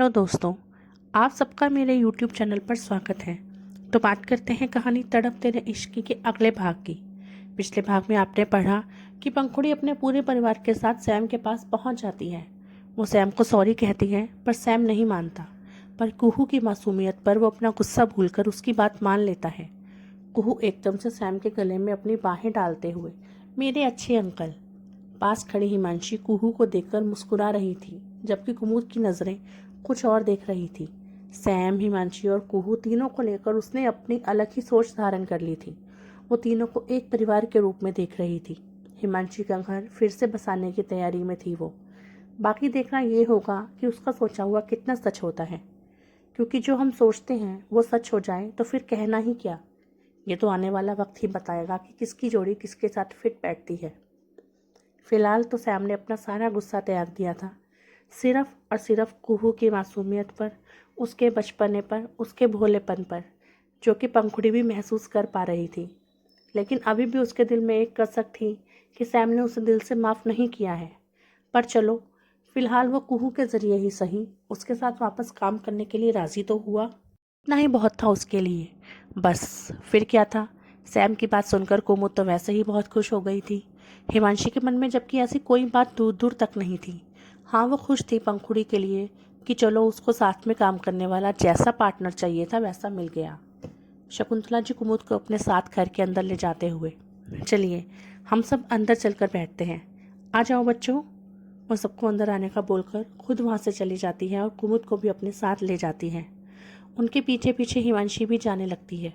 Hello दोस्तों, आप सबका मेरे YouTube चैनल पर स्वागत है। तो बात करते हैं कहानी तड़प तेरे इश्क के अगले भाग की। पिछले भाग में आपने पढ़ा कि पंखुड़ी अपने पूरे परिवार के साथ सैम के पास पहुंच जाती है। वो सैम को सॉरी कहती है पर सैम नहीं मानता। पर कुहू की मासूमियत पर वो अपना गुस्सा भूलकर उसकी बात मान लेता है। कुहू एकदम से सैम के गले में अपनी बाहें डालते हुए, मेरे अच्छे अंकल। पास खड़ी हिमांशी कुहू को देखकर मुस्कुरा रही थी, जबकि कुमुद की नज़रें कुछ और देख रही थी। सैम, हिमांशी और कुहू तीनों को लेकर उसने अपनी अलग ही सोच धारण कर ली थी। वो तीनों को एक परिवार के रूप में देख रही थी। हिमांशी का घर फिर से बसाने की तैयारी में थी वो। बाकी देखना ये होगा कि उसका सोचा हुआ कितना सच होता है, क्योंकि जो हम सोचते हैं वो सच हो जाए तो फिर कहना ही क्या। ये तो आने वाला वक्त ही बताएगा कि किसकी जोड़ी किसके साथ फिट बैठती है। फिलहाल तो सैम ने अपना सारा गुस्सा त्याग दिया था, सिर्फ और सिर्फ कुहू की मासूमियत पर, उसके बचपने पर, उसके भोलेपन पर, जो कि पंखुड़ी भी महसूस कर पा रही थी। लेकिन अभी भी उसके दिल में एक कसक थी कि सैम ने उसे दिल से माफ़ नहीं किया है। पर चलो, फिलहाल वो कुहू के ज़रिए ही सही उसके साथ वापस काम करने के लिए राज़ी तो हुआ। इतना ही बहुत था उसके लिए। बस फिर क्या था, सैम की बात सुनकर कुमुद तो वैसे ही बहुत खुश हो गई थी। हिमांशी के मन में जबकि ऐसी कोई बात दूर दूर तक नहीं थी। हाँ, वो खुश थी पंखुड़ी के लिए कि चलो उसको साथ में काम करने वाला जैसा पार्टनर चाहिए था वैसा मिल गया। शकुंतला जी कुमुद को अपने साथ घर के अंदर ले जाते हुए, चलिए हम सब अंदर चलकर बैठते हैं, आ जाओ बच्चों। वो सबको अंदर आने का बोलकर खुद वहाँ से चली जाती है और कुमुद को भी अपने साथ ले जाती है। उनके पीछे पीछे हिमांशी भी जाने लगती है।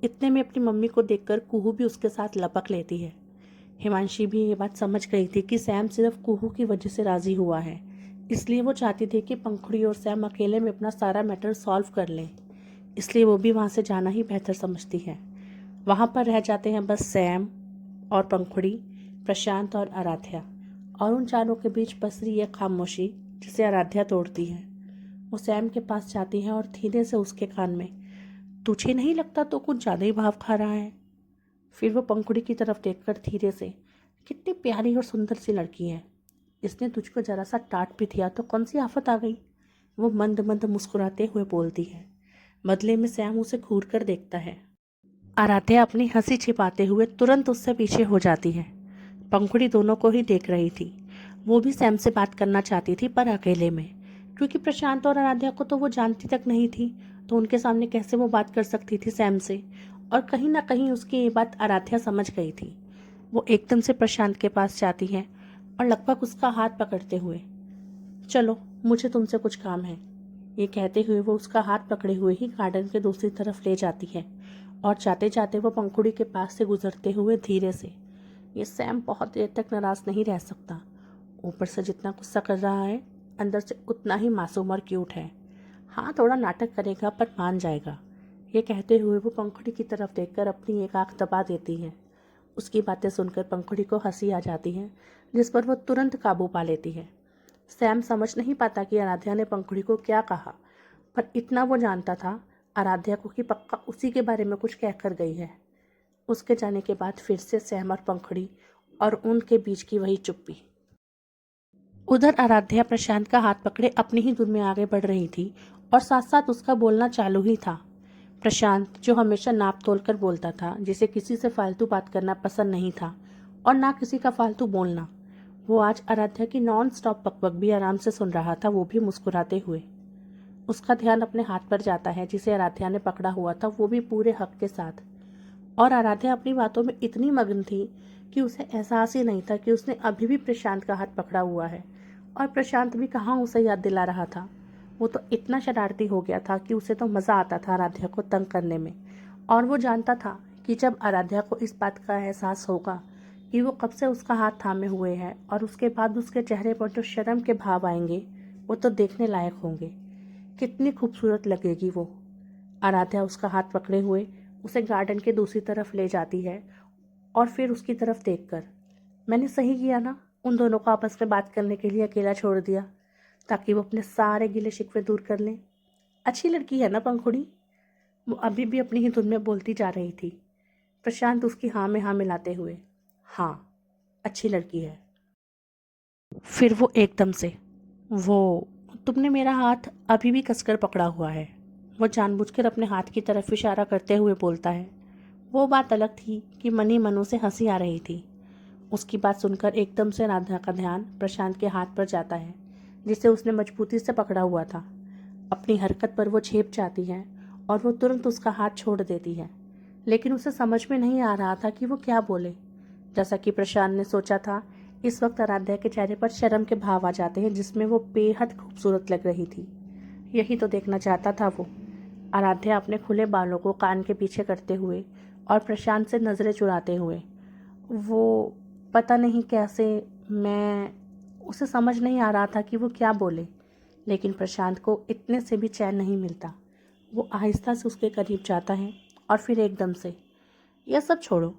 इतने में अपनी मम्मी को देखकर कुहू भी उसके साथ लपक लेती है। हिमांशी भी ये बात समझ गई थी कि सैम सिर्फ कुहू की वजह से राजी हुआ है, इसलिए वो चाहती थी कि पंखुड़ी और सैम अकेले में अपना सारा मैटर सॉल्व कर लें। इसलिए वो भी वहाँ से जाना ही बेहतर समझती है। वहाँ पर रह जाते हैं बस सैम और पंखुड़ी, प्रशांत और आराध्या, और उन चारों के बीच बस रही है खामोशी जिसे आराध्या तोड़ती है। वो सैम के पास जाती है और धीरे से उसके कान में, तुझे नहीं लगता तो कुछ ज़्यादा ही भाव खा रहा है? फिर वो पंखुड़ी की तरफ देखकर धीरे से, कितनी प्यारी और सुंदर सी लड़की है, इसने तुझको जरा सा डांट भी दिया तो कौन सी आफत आ गई? वो मंद मंद मुस्कुराते हुए बोलती है। बदले में सैम उसे घूर कर देखता है। आराध्या अपनी हंसी छिपाते हुए तुरंत उससे पीछे हो जाती है। पंखुड़ी दोनों को ही देख रही थी। वो भी सैम से बात करना चाहती थी पर अकेले में, क्योंकि प्रशांत और आराध्या को तो वो जानती तक नहीं थी, तो उनके सामने कैसे वो बात कर सकती थी सैम से। और कहीं ना कहीं उसकी ये बात आराध्या समझ गई थी। वो एकदम से प्रशांत के पास जाती है और लगभग उसका हाथ पकड़ते हुए, चलो मुझे तुमसे कुछ काम है, ये कहते हुए वो उसका हाथ पकड़े हुए ही गार्डन के दूसरी तरफ ले जाती है। और जाते जाते वो पंखुड़ी के पास से गुजरते हुए धीरे से, ये सैम बहुत देर तक नाराज नहीं रह सकता। ऊपर से जितना गुस्सा कर रहा है, अंदर से उतना ही मासूम और क्यूट है। हाँ, थोड़ा नाटक करेगा पर मान जाएगा। ये कहते हुए वो पंखुड़ी की तरफ देखकर अपनी एक आंख दबा देती है। उसकी बातें सुनकर पंखुड़ी को हंसी आ जाती है, जिस पर वो तुरंत काबू पा लेती है। सैम समझ नहीं पाता कि आराध्या ने पंखुड़ी को क्या कहा, पर इतना वो जानता था आराध्या को कि पक्का उसी के बारे में कुछ कहकर गई है। उसके जाने के बाद फिर से सैम और पंखुड़ी और उनके बीच की वही चुप्पी। उधर आराध्या प्रशांत का हाथ पकड़े अपनी ही धुन में आगे बढ़ रही थी और साथ साथ उसका बोलना चालू ही था। प्रशांत, जो हमेशा नाप तोल कर बोलता था, जिसे किसी से फालतू बात करना पसंद नहीं था और ना किसी का फालतू बोलना, वो आज आराध्या की नॉन स्टॉप बकबक भी आराम से सुन रहा था, वो भी मुस्कुराते हुए। उसका ध्यान अपने हाथ पर जाता है जिसे आराध्या ने पकड़ा हुआ था, वो भी पूरे हक के साथ। और आराध्या अपनी बातों में इतनी मग्न थी कि उसे एहसास ही नहीं था कि उसने अभी भी प्रशांत का हाथ पकड़ा हुआ है, और प्रशांत भी कहाँ उसे याद दिला रहा था। वो तो इतना शरारती हो गया था कि उसे तो मज़ा आता था आराध्या को तंग करने में। और वो जानता था कि जब आराध्या को इस बात का एहसास होगा कि वो कब से उसका हाथ थामे हुए है और उसके बाद उसके चेहरे पर जो शर्म के भाव आएंगे, वो तो देखने लायक होंगे। कितनी खूबसूरत लगेगी वो। आराध्या उसका हाथ पकड़े हुए उसे गार्डन के दूसरी तरफ ले जाती है और फिर उसकी तरफ देखकर, मैंने सही किया ना उन दोनों को आपस में बात करने के लिए अकेला छोड़ दिया, ताकि वो अपने सारे गिले शिकवे दूर कर लें। अच्छी लड़की है ना पंखुड़ी? वो अभी भी अपनी ही धुन में बोलती जा रही थी। प्रशांत उसकी हाँ में हाँ मिलाते हुए, हाँ, अच्छी लड़की है। फिर वो एकदम से, वो तुमने मेरा हाथ अभी भी कसकर पकड़ा हुआ है। वो जानबूझकर अपने हाथ की तरफ इशारा करते हुए बोलता है। वो बात अलग थी कि मन ही मन उसे हंसी आ रही थी। उसकी बात सुनकर एकदम से राधा का ध्यान प्रशांत के हाथ पर जाता है, जिसे उसने मजबूती से पकड़ा हुआ था। अपनी हरकत पर वो झेप जाती है और वो तुरंत उसका हाथ छोड़ देती है, लेकिन उसे समझ में नहीं आ रहा था कि वो क्या बोले। जैसा कि प्रशांत ने सोचा था, इस वक्त आराध्या के चेहरे पर शर्म के भाव आ जाते हैं, जिसमें वो बेहद खूबसूरत लग रही थी। यही तो देखना चाहता था वो। आराध्या अपने खुले बालों को कान के पीछे करते हुए और प्रशांत से नज़रें चुराते हुए, वो पता नहीं कैसे, मैं उसे समझ नहीं आ रहा था कि वो क्या बोले, लेकिन प्रशांत को इतने से भी चैन नहीं मिलता। वो आहिस्ता से उसके करीब जाता है और फिर एकदम से, यह सब छोड़ो,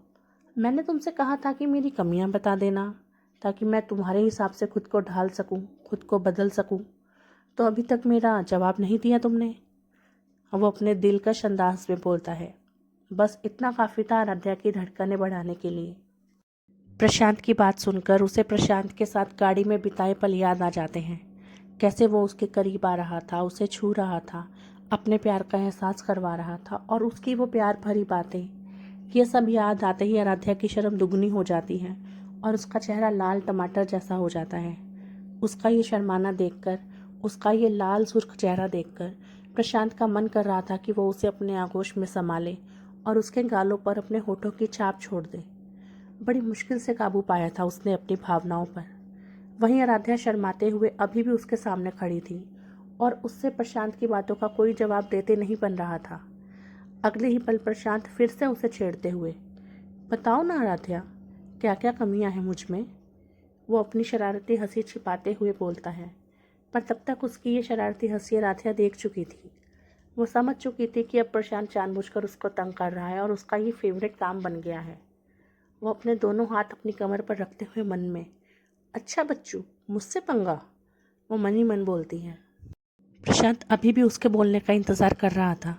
मैंने तुमसे कहा था कि मेरी कमियां बता देना, ताकि मैं तुम्हारे हिसाब से खुद को ढाल सकूं, खुद को बदल सकूं। तो अभी तक मेरा जवाब नहीं दिया तुमने। वो अपने दिलकश अंदाज में बोलता है। बस इतना काफ़ी था आराध्या की धड़कनें बढ़ाने के लिए। प्रशांत की बात सुनकर उसे प्रशांत के साथ गाड़ी में बिताए पल याद आ जाते हैं। कैसे वो उसके करीब आ रहा था, उसे छू रहा था, अपने प्यार का एहसास करवा रहा था, और उसकी वो प्यार भरी बातें। ये सब याद आते ही आराध्या की शर्म दुगनी हो जाती है और उसका चेहरा लाल टमाटर जैसा हो जाता है। उसका ये शर्माना देखकर, उसका ये लाल सुर्ख चेहरा देखकर प्रशांत का मन कर रहा था कि वो उसे अपने आगोश में संभाले और उसके गालों पर अपने होठों की छाप छोड़ दे। बड़ी मुश्किल से काबू पाया था उसने अपनी भावनाओं पर। वहीं आराध्या शर्माते हुए अभी भी उसके सामने खड़ी थी और उससे प्रशांत की बातों का कोई जवाब देते नहीं बन रहा था। अगले ही पल प्रशांत फिर से उसे छेड़ते हुए, बताओ ना आराध्या, क्या क्या कमियां हैं मुझ में। वो अपनी शरारती हंसी छिपाते हुए बोलता है, पर तब तक उसकी ये शरारती हंसी आराध्या देख चुकी थी। वो समझ चुकी थी कि अब प्रशांत जानबूझकर उसको तंग कर रहा है और उसका ये फेवरेट काम बन गया है। वो अपने दोनों हाथ अपनी कमर पर रखते हुए मन में, अच्छा बच्चू, मुझसे पंगा, वो मन ही मन बोलती है। प्रशांत अभी भी उसके बोलने का इंतज़ार कर रहा था।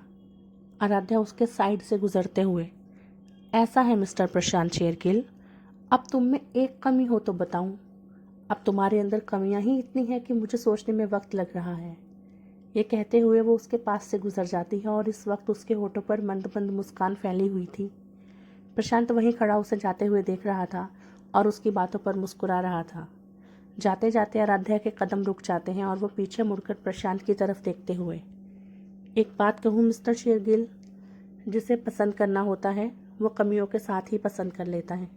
आराध्या उसके साइड से गुजरते हुए, ऐसा है मिस्टर प्रशांत शेरगिल, अब तुम में एक कमी हो तो बताऊं। अब तुम्हारे अंदर कमियां ही इतनी हैं कि मुझे सोचने में वक्त लग रहा है। ये कहते हुए वो उसके पास से गुजर जाती है और इस वक्त उसके होठों पर मंद मंद मुस्कान फैली हुई थी। प्रशांत वहीं खड़ा उसे जाते हुए देख रहा था और उसकी बातों पर मुस्कुरा रहा था। जाते जाते आराध्या के कदम रुक जाते हैं और वो पीछे मुड़कर प्रशांत की तरफ देखते हुए, एक बात कहूँ मिस्टर शेरगिल, जिसे पसंद करना होता है वो कमियों के साथ ही पसंद कर लेता है।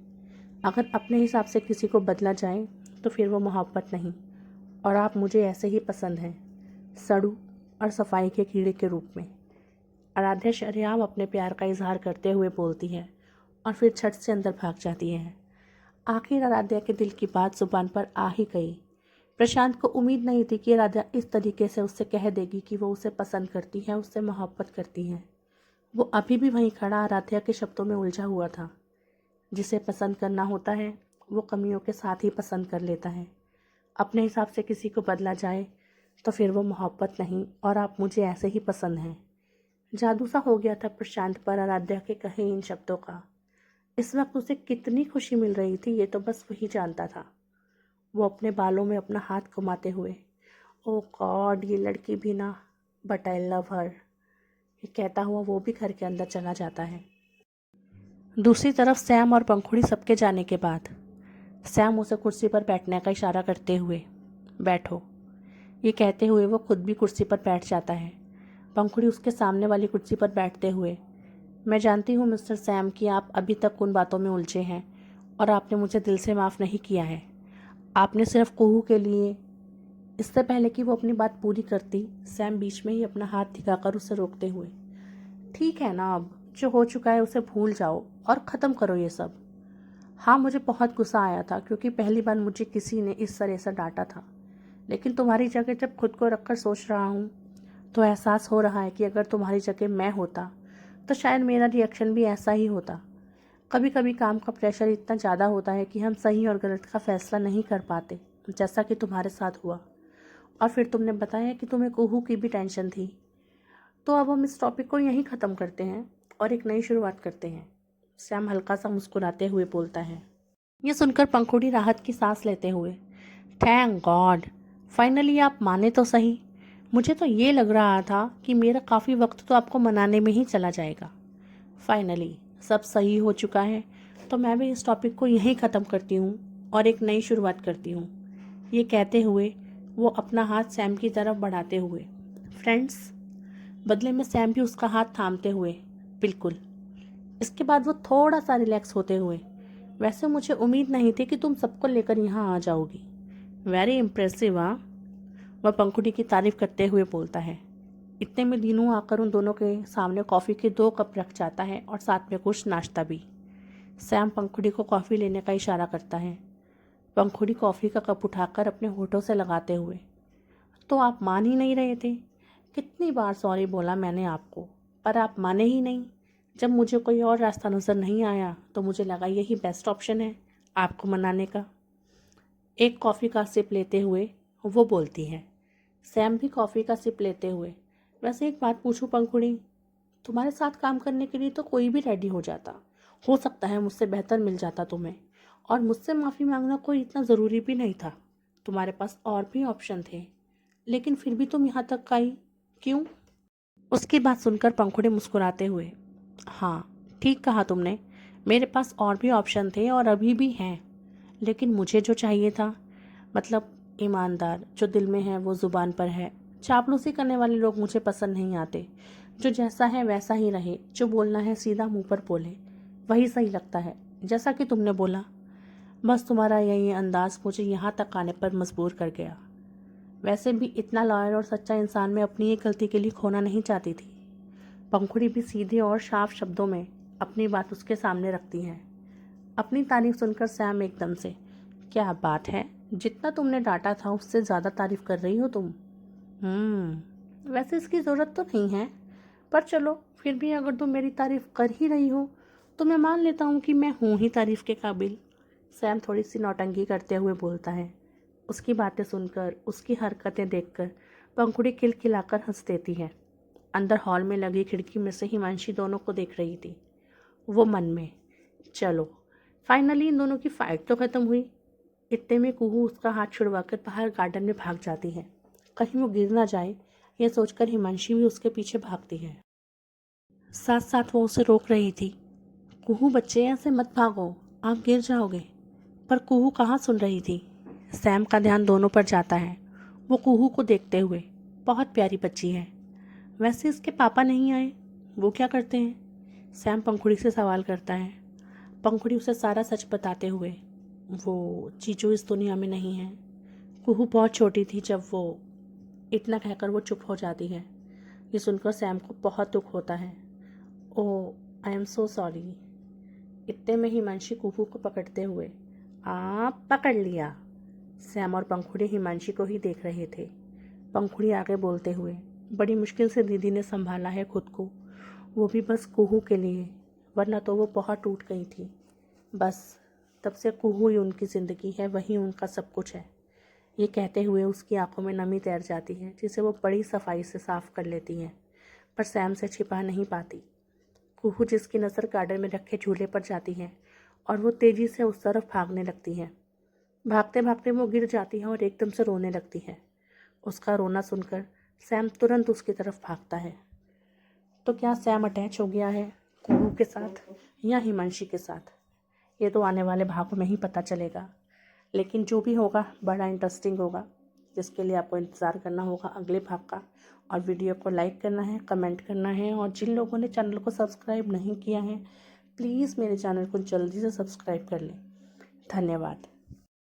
अगर अपने हिसाब से किसी को बदला जाए तो फिर वो मोहब्बत नहीं, और आप मुझे ऐसे ही पसंद हैं, सड़ू और सफाई के कीड़े के रूप में। आराध्या शरेआम अपने प्यार का इजहार करते हुए बोलती है और फिर झट से अंदर भाग जाती है। आखिर आराध्या के दिल की बात जुबान पर आ ही गई। प्रशांत को उम्मीद नहीं थी कि आराध्या इस तरीके से उससे कह देगी कि वो उसे पसंद करती है, उससे मोहब्बत करती है। वो अभी भी वहीं खड़ा आराध्या के शब्दों में उलझा हुआ था। जिसे पसंद करना होता है वो कमियों के साथ ही पसंद कर लेता है। अपने हिसाब से किसी को बदला जाए तो फिर वो मोहब्बत नहीं, और आप मुझे ऐसे ही पसंद हैं। जादू सा हो गया था प्रशांत पर आराध्या के कहे इन शब्दों का। इस वक्त उसे कितनी खुशी मिल रही थी ये तो बस वही जानता था। वो अपने बालों में अपना हाथ घुमाते हुए, ओ गॉड, ये लड़की भी ना, बट आई लव हर, ये कहता हुआ वो भी घर के अंदर चला जाता है। दूसरी तरफ सैम और पंखुड़ी सबके जाने के बाद सैम उसे कुर्सी पर बैठने का इशारा करते हुए, बैठो, ये कहते हुए वो खुद भी कुर्सी पर बैठ जाता है। पंखुड़ी उसके सामने वाली कुर्सी पर बैठते हुए, मैं जानती हूँ मिस्टर सैम कि आप अभी तक उन बातों में उलझे हैं और आपने मुझे दिल से माफ़ नहीं किया है। आपने सिर्फ कुहू के लिए। इससे पहले कि वो अपनी बात पूरी करती, सैम बीच में ही अपना हाथ दिखाकर उसे रोकते हुए, ठीक है ना, अब जो हो चुका है उसे भूल जाओ और ख़त्म करो ये सब। हाँ, मुझे बहुत गुस्सा आया था क्योंकि पहली बार मुझे किसी ने इस तरह से डांटा था, लेकिन तुम्हारी जगह जब खुद को रखकर सोच रहा हूँ तो एहसास हो रहा है कि अगर तुम्हारी जगह मैं होता तो शायद मेरा रिएक्शन भी ऐसा ही होता। कभी कभी काम का प्रेशर इतना ज़्यादा होता है कि हम सही और गलत का फैसला नहीं कर पाते, जैसा कि तुम्हारे साथ हुआ। और फिर तुमने बताया कि तुम्हें कुहू की भी टेंशन थी। तो अब हम इस टॉपिक को यहीं ख़त्म करते हैं और एक नई शुरुआत करते हैं, सैम हल्का सा मुस्कुराते हुए बोलता है। यह सुनकर पंखुड़ी राहत की सांस लेते हुए, थैंक गॉड, फाइनली आप माने तो सही। मुझे तो ये लग रहा था कि मेरा काफ़ी वक्त तो आपको मनाने में ही चला जाएगा। फाइनली सब सही हो चुका है, तो मैं भी इस टॉपिक को यहीं ख़त्म करती हूँ और एक नई शुरुआत करती हूँ। ये कहते हुए वो अपना हाथ सैम की तरफ बढ़ाते हुए, फ्रेंड्स, बदले में सैम भी उसका हाथ थामते हुए, बिल्कुल। इसके बाद वो थोड़ा सा रिलैक्स होते हुए, वैसे मुझे उम्मीद नहीं थी कि तुम सबको लेकर यहाँ आ जाओगी। वेरी इम्प्रेसिव, हाँ। वह पंखुड़ी की तारीफ करते हुए बोलता है। इतने में दीनू आकर उन दोनों के सामने कॉफ़ी के 2 कप रख जाता है और साथ में कुछ नाश्ता भी। सैम पंखुड़ी को कॉफ़ी लेने का इशारा करता है। पंखुड़ी कॉफ़ी का कप उठाकर अपने होठों से लगाते हुए, तो आप मान ही नहीं रहे थे। कितनी बार सॉरी बोला मैंने आपको, पर आप माने ही नहीं। जब मुझे कोई और रास्ता नज़र नहीं आया तो मुझे लगा यही बेस्ट ऑप्शन है आपको मनाने का। एक कॉफ़ी का सिप लेते हुए वो बोलती है। सैम भी कॉफ़ी का सिप लेते हुए, वैसे एक बात पूछूं पंखुड़ी, तुम्हारे साथ काम करने के लिए तो कोई भी रेडी हो जाता। हो सकता है मुझसे बेहतर मिल जाता तुम्हें, और मुझसे माफ़ी मांगना कोई इतना ज़रूरी भी नहीं था। तुम्हारे पास और भी ऑप्शन थे, लेकिन फिर भी तुम यहाँ तक आई, क्यों? उसकी बात सुनकर पंखुड़ी मुस्कुराते हुए, हाँ, ठीक कहा तुमने। मेरे पास और भी ऑप्शन थे और अभी भी हैं, लेकिन मुझे जो चाहिए था, मतलब ईमानदार, जो दिल में है वो ज़ुबान पर है। चापलूसी करने वाले लोग मुझे पसंद नहीं आते। जो जैसा है वैसा ही रहे, जो बोलना है सीधा मुंह पर बोले, वही सही लगता है। जैसा कि तुमने बोला, बस तुम्हारा यही अंदाज मुझे यहाँ तक आने पर मजबूर कर गया। वैसे भी इतना लॉयल और सच्चा इंसान मैं अपनी एक गलती के लिए खोना नहीं चाहती थी। पंखुड़ी भी सीधे और साफ शब्दों में अपनी बात उसके सामने रखती है। अपनी तारीफ सुनकर सैम एकदम से, क्या बात है, जितना तुमने डांटा था उससे ज़्यादा तारीफ कर रही हो तुम। वैसे इसकी ज़रूरत तो नहीं है, पर चलो फिर भी अगर तुम मेरी तारीफ कर ही रही हो तो मैं मान लेता हूँ कि मैं हूँ ही तारीफ के काबिल। सैम थोड़ी सी नौटंकी करते हुए बोलता है। उसकी बातें सुनकर, उसकी हरकतें देखकर पंखुड़ी खिलखिलाकर हंस देती है। अंदर हॉल में लगी खिड़की में से हिमांशी दोनों को देख रही थी। वो मन में, चलो फाइनली इन दोनों की फाइट तो ख़त्म हुई। इतने में कुहू उसका हाथ छुड़वाकर बाहर गार्डन में भाग जाती है। कहीं वो गिर ना जाए, यह सोचकर हिमांशी भी उसके पीछे भागती है। साथ साथ वो उसे रोक रही थी। कुहू बच्चे, ऐसे मत भागो, आप गिर जाओगे। पर कुहू कहाँ सुन रही थी। सैम का ध्यान दोनों पर जाता है। वो कुहू को देखते हुए, बहुत प्यारी बच्ची है। वैसे इसके पापा नहीं आए, वो क्या करते हैं? सैम पंखुड़ी से सवाल करता है। पंखुड़ी उसे सारा सच बताते हुए, वो चीचू इस दुनिया में नहीं है। कुहू बहुत छोटी थी जब वो, इतना कहकर वो चुप हो जाती है। ये सुनकर सैम को बहुत दुख होता है। ओह, आई एम सो सॉरी। इतने में हिमांशी कुहू को पकड़ते हुए, आप पकड़ लिया। सैम और पंखुड़ी हिमांशी को ही देख रहे थे। पंखुड़ी आगे बोलते हुए, बड़ी मुश्किल से दीदी ने संभाला है खुद को, वो भी बस कुहू के लिए, वरना तो वो बहुत टूट गई थी। बस तब से कुहू ही उनकी ज़िंदगी है, वही उनका सब कुछ है। ये कहते हुए उसकी आंखों में नमी तैर जाती है, जिसे वो बड़ी सफाई से साफ कर लेती है, पर सैम से छिपा नहीं पाती। कुहू जिसकी नज़र गार्डन में रखे झूले पर जाती है और वो तेज़ी से उस तरफ भागने लगती है। भागते भागते वो गिर जाती है और एकदम से रोने लगती है। उसका रोना सुनकर सैम तुरंत उसकी तरफ भागता है। तो क्या सैम अटैच हो गया है कुहू के साथ या हिमांशी के साथ? ये तो आने वाले भागों में ही पता चलेगा। लेकिन जो भी होगा बड़ा इंटरेस्टिंग होगा, जिसके लिए आपको इंतज़ार करना होगा अगले भाग का। और वीडियो को लाइक करना है, कमेंट करना है, और जिन लोगों ने चैनल को सब्सक्राइब नहीं किया है, प्लीज़ मेरे चैनल को जल्दी से सब्सक्राइब कर लें। धन्यवाद।